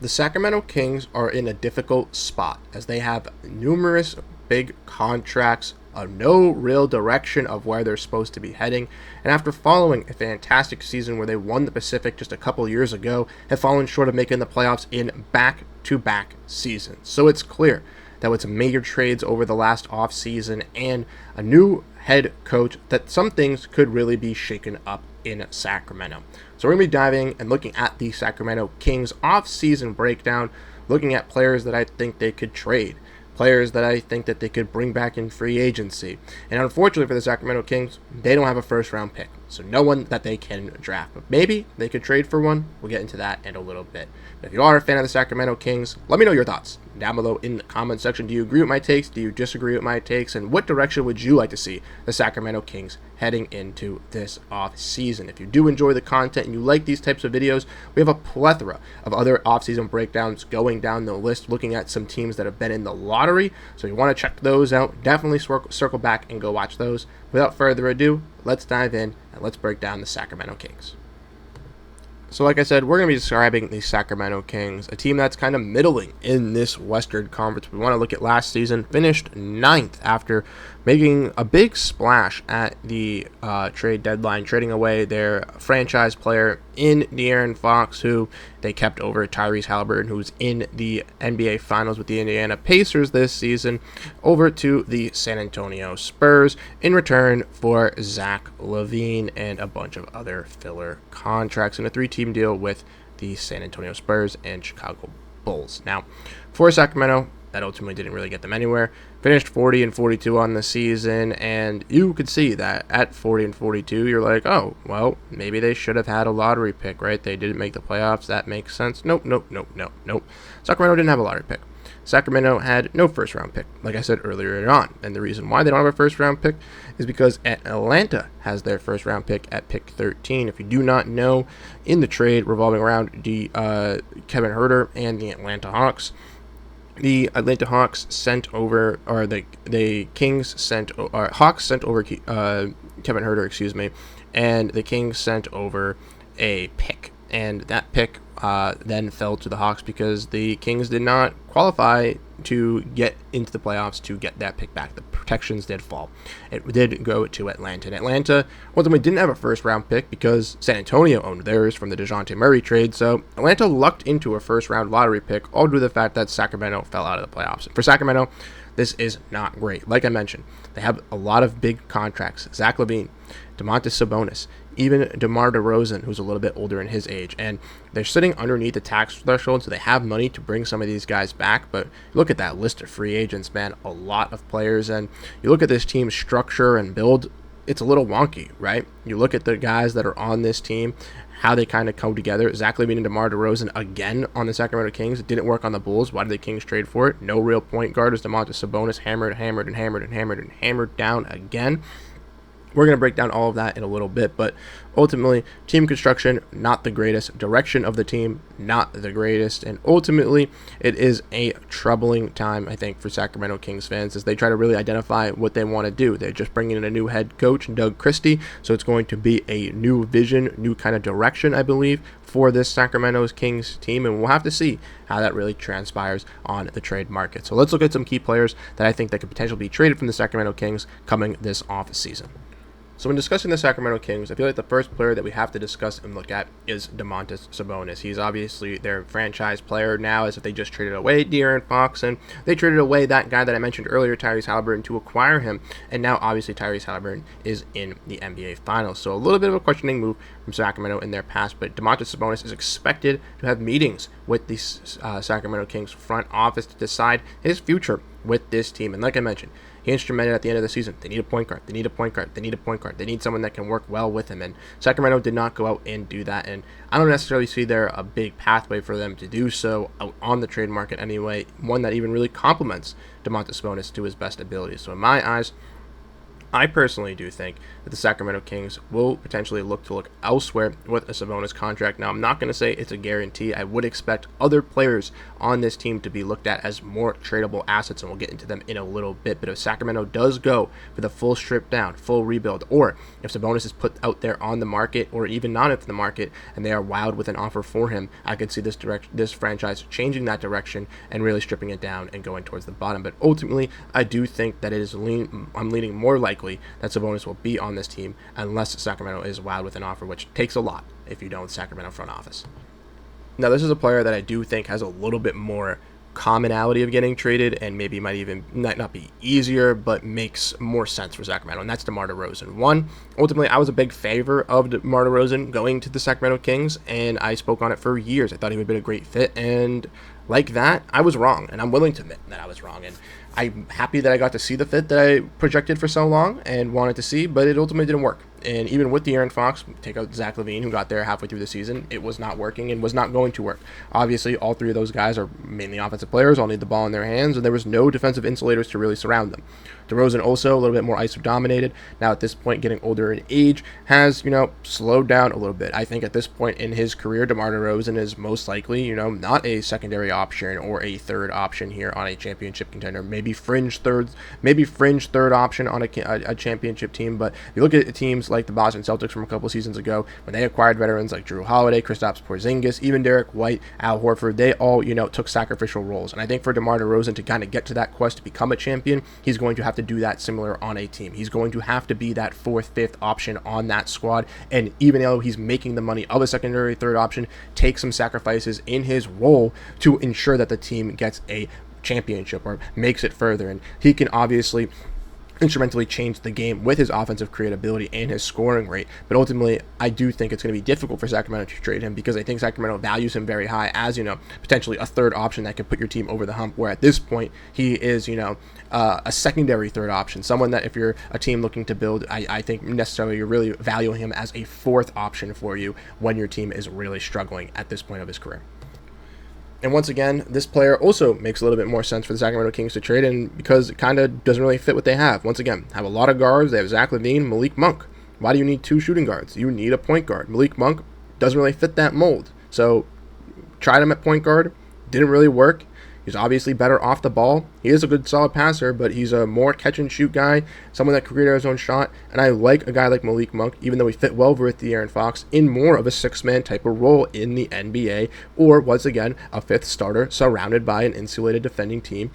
the Sacramento Kings are in a difficult spot as they have numerous big contracts, no real direction of where they're supposed to be heading, and after following a fantastic season where they won the Pacific just a couple years ago, have fallen short of making the playoffs in back-to-back seasons. So it's clear that with some major trades over the last offseason and a new head coach, that some things could really be shaken up in Sacramento. So we're going to be diving and looking at the Sacramento Kings off-season breakdown, looking at players that I think they could trade, players that I think that they could bring back in free agency. And unfortunately for the Sacramento Kings, they don't have a first-round pick, so no one that they can draft. But maybe they could trade for one. We'll get into that in a little bit. But if you are a fan of the Sacramento Kings, let me know your thoughts down below in the comment section. Do you agree with my takes? Do you disagree with my takes? And what direction would you like to see the Sacramento Kings heading into this off-season? If you do enjoy the content and you like these types of videos, we have a plethora of other off-season breakdowns going down the list, looking at some teams that have been in the lottery. So if you want to check those out, definitely circle back and go watch those. Without further ado, let's dive in and let's break down the Sacramento Kings. So like I said, we're going to be describing the Sacramento Kings, a team that's kind of middling in this Western Conference. We want to look at last season, finished 9th after making a big splash at the trade deadline, trading away their franchise player in De'Aaron Fox, who they kept over Tyrese Haliburton, who's in the NBA Finals with the Indiana Pacers this season, over to the San Antonio Spurs in return for Zach LaVine and a bunch of other filler contracts in a 3-team deal with the San Antonio Spurs and Chicago Bulls. Now, for Sacramento, that ultimately didn't really get them anywhere. Finished 40-42 on the season, and you could see that at 40-42, you're like, oh, well, maybe they should have had a lottery pick, right? They didn't make the playoffs. That makes sense. Nope. Sacramento didn't have a lottery pick. Sacramento had no first-round pick, like I said earlier on. And the reason why they don't have a first-round pick is because Atlanta has their first-round pick at pick 13. If you do not know, in the trade revolving around the Kevin Huerter and the Atlanta Hawks, the Atlanta Hawks sent over, or the Kings sent, or Hawks sent over Kevin Huerter, and the Kings sent over a pick, and that pick then fell to the Hawks because the Kings did not qualify to get into the playoffs to get that pick back. The protections did fall. It did go to Atlanta. And Atlanta ultimately didn't have a first-round pick because San Antonio owned theirs from the DeJounte Murray trade. So Atlanta lucked into a first-round lottery pick, all due to the fact that Sacramento fell out of the playoffs. And for Sacramento, this is not great. Like I mentioned, they have a lot of big contracts. Zach LaVine, Domantas Sabonis, even DeMar DeRozan, who's a little bit older in his age. And they're sitting underneath the tax threshold, so they have money to bring some of these guys back. But look at that list of free agents, man. A lot of players. And you look at this team's structure and build, it's a little wonky, right? You look at the guys that are on this team, how they kind of come together. Zach LaVine and DeMar DeRozan again on the Sacramento Kings. It didn't work on the Bulls. Why did the Kings trade for it? No real point guard as Domantas Sabonis hammered down again. We're going to break down all of that in a little bit, but ultimately, team construction, not the greatest. Direction of the team, not the greatest. And ultimately, it is a troubling time, I think, for Sacramento Kings fans as they try to really identify what they want to do. They're just bringing in a new head coach, Doug Christie, so it's going to be a new vision, new kind of direction, I believe, for this Sacramento Kings team, and we'll have to see how that really transpires on the trade market. So let's look at some key players that I think that could potentially be traded from the Sacramento Kings coming this offseason. So when discussing the Sacramento Kings, I feel like the first player that we have to discuss and look at is Domantas Sabonis. He's obviously their franchise player now, as if they just traded away De'Aaron Fox, and they traded away that guy that I mentioned earlier, Tyrese Haliburton, to acquire him, and now obviously Tyrese Haliburton is in the NBA Finals. So a little bit of a questioning move from Sacramento in their past, but Domantas Sabonis is expected to have meetings with the Sacramento Kings front office to decide his future with this team. And like I mentioned, he instrumented at the end of the season. They need a point guard. They need someone that can work well with him. And Sacramento did not go out and do that. And I don't necessarily see there a big pathway for them to do so out on the trade market anyway. One that even really complements Domantas Sabonis to his best ability. So in my eyes, I personally do think that the Sacramento Kings will potentially look elsewhere with a Sabonis contract. Now, I'm not going to say it's a guarantee. I would expect other players on this team to be looked at as more tradable assets, and we'll get into them in a little bit. But if Sacramento does go for the full strip down, full rebuild, or if Sabonis is put out there on the market or even not at the market and they are wowed with an offer for him, I could see this franchise changing that direction and really stripping it down and going towards the bottom. But ultimately, I do think that I'm leaning more likely that Sabonis will be on this team unless Sacramento is wowed with an offer, which takes a lot if you don't Sacramento front office. Now, this is a player that I do think has a little bit more commonality of getting traded and maybe might even not be easier, but makes more sense for Sacramento, and that's DeMar DeRozan. Ultimately, I was a big favor of DeMar DeRozan going to the Sacramento Kings, and I spoke on it for years. I thought he would be a great fit, and like that, I was wrong, and I'm willing to admit that I was wrong, and I'm happy that I got to see the fit that I projected for so long and wanted to see, but it ultimately didn't work. And even with De'Aaron Fox, take out Zach LaVine, who got there halfway through the season, it was not working and was not going to work. Obviously, all three of those guys are mainly offensive players, all need the ball in their hands, and there was no defensive insulators to really surround them. DeRozan also a little bit more ISO dominated. Now at this point, getting older in age, has, slowed down a little bit. I think at this point in his career, DeMar DeRozan is most likely, not a secondary option or a third option here on a championship contender. Maybe fringe third option on a championship team. But if you look at teams like the Boston Celtics from a couple seasons ago, when they acquired veterans like Drew Holiday, Kristaps Porzingis, even Derek White, Al Horford, they all, took sacrificial roles. And I think for DeMar DeRozan to kind of get to that quest to become a champion, he's going to have to do that similar on a team. He's going to have to be that fourth, fifth option on that squad. And even though he's making the money of a secondary third option, take some sacrifices in his role to ensure that the team gets a championship or makes it further. And he can obviously instrumentally change the game with his offensive creativity and his scoring rate. But ultimately, I do think it's going to be difficult for Sacramento to trade him because I think Sacramento values him very high as, potentially a third option that can put your team over the hump, where at this point, he is, a secondary third option, someone that if you're a team looking to build, I think necessarily you're really valuing him as a fourth option for you when your team is really struggling at this point of his career. And once again, this player also makes a little bit more sense for the Sacramento Kings to trade in because it kind of doesn't really fit what they have. Once again, have a lot of guards. They have Zach LaVine, Malik Monk. Why do you need two shooting guards? You need a point guard. Malik Monk doesn't really fit that mold. So tried him at point guard. Didn't really work. He's obviously better off the ball. He is a good solid passer, but he's a more catch and shoot guy, someone that can create his own shot. And I like a guy like Malik Monk, even though he fit well with De'Aaron Fox, in more of a six-man type of role in the NBA, or once again, a fifth starter surrounded by an insulated defending team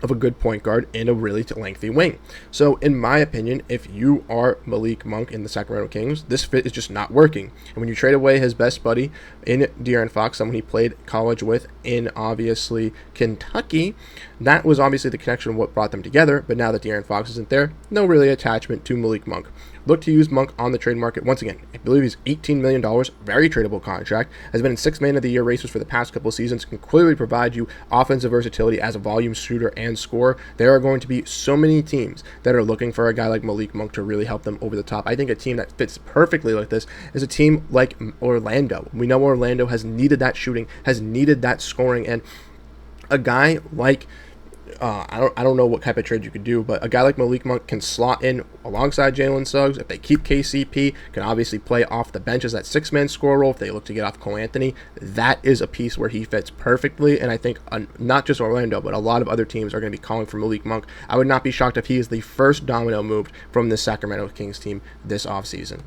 of a good point guard and a really lengthy wing. So in my opinion, if you are Malik Monk in the Sacramento Kings, this fit is just not working. And when you trade away his best buddy in De'Aaron Fox, someone he played college with in obviously Kentucky, that was obviously the connection of what brought them together. But now that De'Aaron Fox isn't there, no really attachment to Malik Monk. Look to use Monk on the trade market. Once again, I believe he's $18 million, very tradable contract, has been in 6 Man of the Year races for the past couple of seasons, can clearly provide you offensive versatility as a volume shooter and scorer. There are going to be so many teams that are looking for a guy like Malik Monk to really help them over the top. I think a team that fits perfectly like this is a team like Orlando. We know Orlando has needed that shooting, has needed that scoring, and a guy like I don't know what type of trade you could do, but a guy like Malik Monk can slot in alongside Jalen Suggs. If they keep KCP, can obviously play off the bench as that six-man score role. If they look to get off Cole Anthony, that is a piece where he fits perfectly. And I think not just Orlando, but a lot of other teams are going to be calling for Malik Monk. I would not be shocked if he is the first domino moved from the Sacramento Kings team this offseason.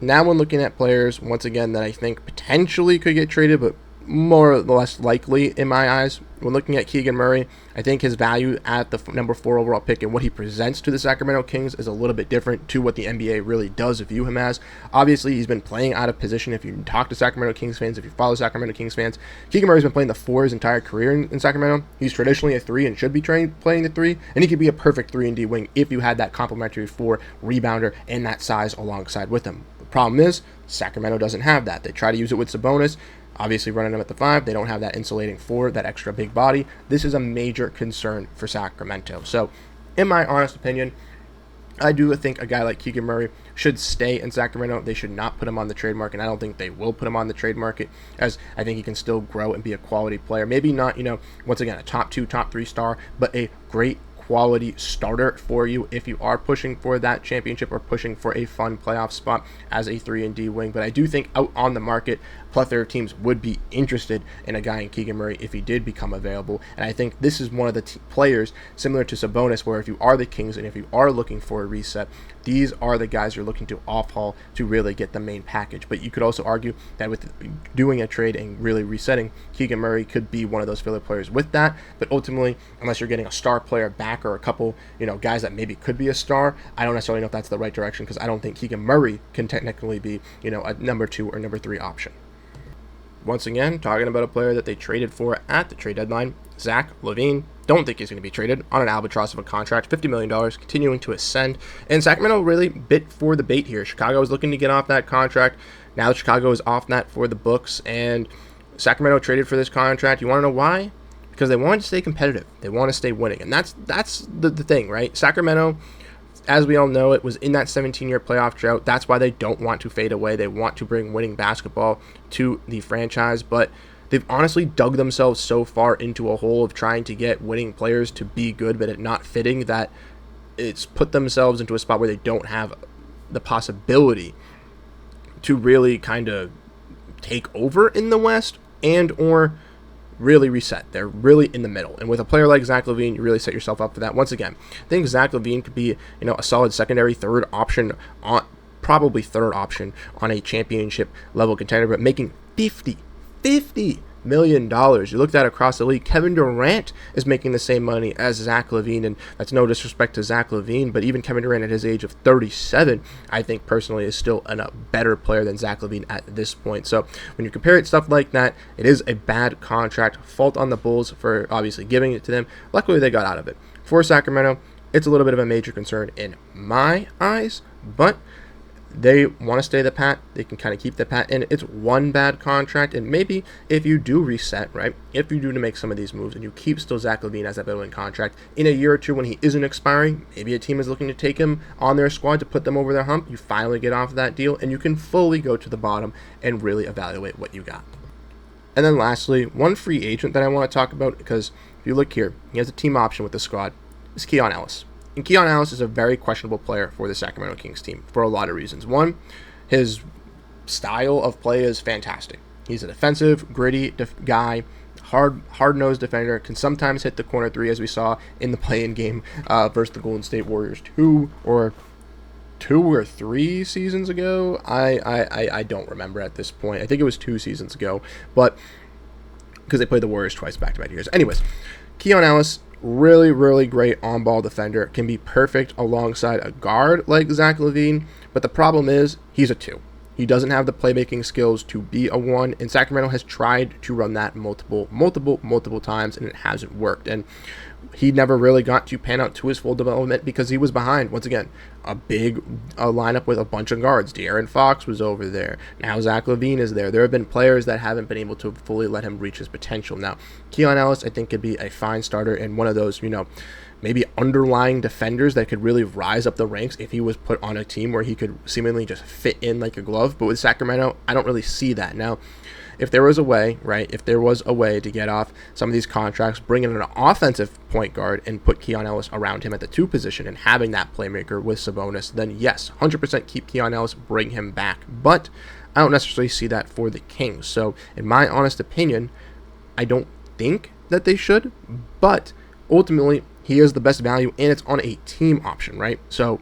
Now when looking at players, once again, that I think potentially could get traded, but more or less likely in my eyes, when looking at Keegan Murray, I think his value at the number 4 overall pick and what he presents to the Sacramento Kings is a little bit different to what the NBA really does view him as. Obviously, he's been playing out of position. If you talk to Sacramento Kings fans, if you follow Sacramento Kings fans, Keegan Murray's been playing the 4 his entire career in Sacramento. He's traditionally a 3 and should be playing the 3, and he could be a perfect 3-and-D wing if you had that complementary 4 rebounder and that size alongside with him. The problem is, Sacramento doesn't have that. They try to use it with Sabonis, obviously running them at the 5. They don't have that insulating 4, that extra big body. This is a major concern for Sacramento. So, in my honest opinion, I do think a guy like Keegan Murray should stay in Sacramento. They should not put him on the trade market, and I don't think they will put him on the trade market, as I think he can still grow and be a quality player. Maybe not, once again, a top 2, top 3 star, but a great quality starter for you if you are pushing for that championship or pushing for a fun playoff spot as a 3-and-D wing. But I do think out on the market, a plethora of teams would be interested in a guy in Keegan Murray if he did become available. And I think this is one of the players similar to Sabonis, where if you are the Kings and if you are looking for a reset, these are the guys you're looking to off-haul to really get the main package. But you could also argue that with doing a trade and really resetting, Keegan Murray could be one of those filler players with that. But ultimately, unless you're getting a star player back or a couple, guys that maybe could be a star, I don't necessarily know if that's the right direction, because I don't think Keegan Murray can technically be, a number 2 or number 3 option. Once again, talking about a player that they traded for at the trade deadline, Zach LaVine. Don't think he's going to be traded on an albatross of a contract, $50 million, continuing to ascend. And Sacramento really bit for the bait here. Chicago was looking to get off that contract. Now Chicago is off that for the books, and Sacramento traded for this contract. You want to know why? Because they wanted to stay competitive. They want to stay winning. And that's the thing, right? Sacramento, as we all know, it was in that 17-year playoff drought. That's why they don't want to fade away. They want to bring winning basketball to the franchise, but they've honestly dug themselves so far into a hole of trying to get winning players to be good, but it not fitting, that it's put themselves into a spot where they don't have the possibility to really kind of take over in the West and or really reset. They're really in the middle. And with a player like Zach LaVine, you really set yourself up for that. Once again, I think Zach LaVine could be, a solid secondary, third option, probably third option on a championship level contender, but making $50 million. You looked at across the league, Kevin Durant is making the same money as Zach LaVine, and that's no disrespect to Zach LaVine, but even Kevin Durant at his age of 37, I think personally is still a better player than Zach LaVine at this point. So when you compare it, stuff like that, it is a bad contract. Fault on the Bulls for obviously giving it to them. Luckily, they got out of it. For Sacramento, it's a little bit of a major concern in my eyes, but they want to stay the pat. They can kind of keep the pat, and it's one bad contract. And maybe if you do reset, right, if you do to make some of these moves and you keep still Zach LaVine as that veteran contract in a year or two when he isn't expiring, maybe a team is looking to take him on their squad to put them over their hump. You finally get off that deal, and you can fully go to the bottom and really evaluate what you got. And then lastly, one free agent that I want to talk about, because if you look here, he has a team option with the squad, is Keon Ellis. And Keon Ellis is a very questionable player for the Sacramento Kings team for a lot of reasons. One, his style of play is fantastic. He's a defensive, gritty guy, hard-nosed defender, can sometimes hit the corner three, as we saw in the play-in game versus the Golden State Warriors two or 3 seasons ago. I don't remember at this point. I think it was 2 seasons ago, but because they played the Warriors twice back-to-back years. Anyways, Keon Ellis, really, really great on-ball defender. Can be perfect alongside a guard like Zach LaVine, but the problem is he's a 2. He doesn't have the playmaking skills to be a 1, and Sacramento has tried to run that multiple times, and it hasn't worked. And he never really got to pan out to his full development because he was behind, once again, a big lineup with a bunch of guards. De'Aaron Fox was over there. Now Zach LaVine is there. There have been players that haven't been able to fully let him reach his potential. Now, Keon Ellis, I think, could be a fine starter and one of those, maybe underlying defenders that could really rise up the ranks if he was put on a team where he could seemingly just fit in like a glove. But with Sacramento, I don't really see that. Now, if there was a way, right, to get off some of these contracts, bring in an offensive point guard and put Keon Ellis around him at the 2 position and having that playmaker with Sabonis, then yes, 100% keep Keon Ellis, bring him back. But I don't necessarily see that for the Kings. So in my honest opinion, I don't think that they should, but ultimately he is the best value and it's on a team option, right? So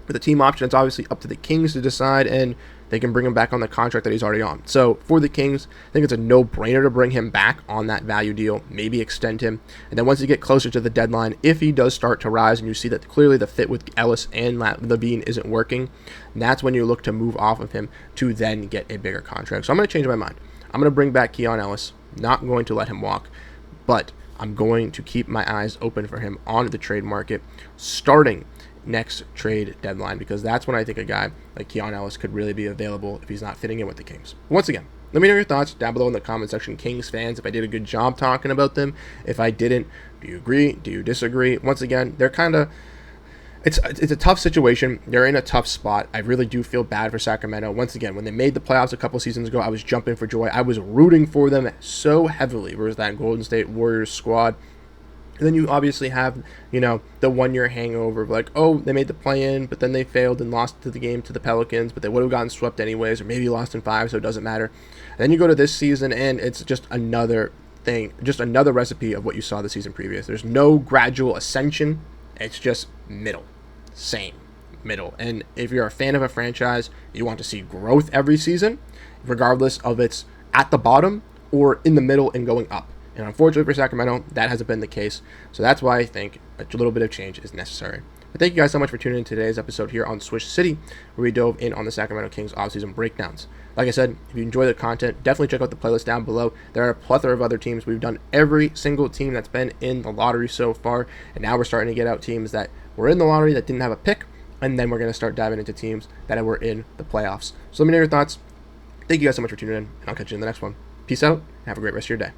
with the team option, it's obviously up to the Kings to decide, and they can bring him back on the contract that he's already on. So for the Kings, I think it's a no-brainer to bring him back on that value deal, maybe extend him. And then once you get closer to the deadline, if he does start to rise and you see that clearly the fit with Ellis and LaVine isn't working, that's when you look to move off of him to then get a bigger contract. So I'm going to change my mind. I'm going to bring back Keon Ellis, not going to let him walk, but I'm going to keep my eyes open for him on the trade market starting next trade deadline, because that's when I think a guy like Keon Ellis could really be available if he's not fitting in with the Kings. Once again, let me know your thoughts down below in the comment section, Kings fans, if I did a good job talking about them. If I didn't, do you agree? Do you disagree? Once again, they're kind of, it's a tough situation. They're in a tough spot. I really do feel bad for Sacramento. Once again, when they made the playoffs a couple seasons ago, I was jumping for joy. I was rooting for them so heavily versus that Golden State Warriors squad. And then you obviously have, the 1 year hangover of like, oh, they made the play-in, but then they failed and lost to the game to the Pelicans, but they would have gotten swept anyways, or maybe lost in 5, so it doesn't matter. And then you go to this season, and it's just another thing, just another recipe of what you saw the season previous. There's no gradual ascension. It's just middle. Same. Middle. And if you're a fan of a franchise, you want to see growth every season, regardless of it's at the bottom or in the middle and going up. And unfortunately for Sacramento, that hasn't been the case. So that's why I think a little bit of change is necessary. But thank you guys so much for tuning in to today's episode here on Swish City, where we dove in on the Sacramento Kings offseason breakdowns. Like I said, if you enjoy the content, definitely check out the playlist down below. There are a plethora of other teams. We've done every single team that's been in the lottery so far, and now we're starting to get out teams that were in the lottery that didn't have a pick, and then we're going to start diving into teams that were in the playoffs. So let me know your thoughts. Thank you guys so much for tuning in, and I'll catch you in the next one. Peace out, and have a great rest of your day.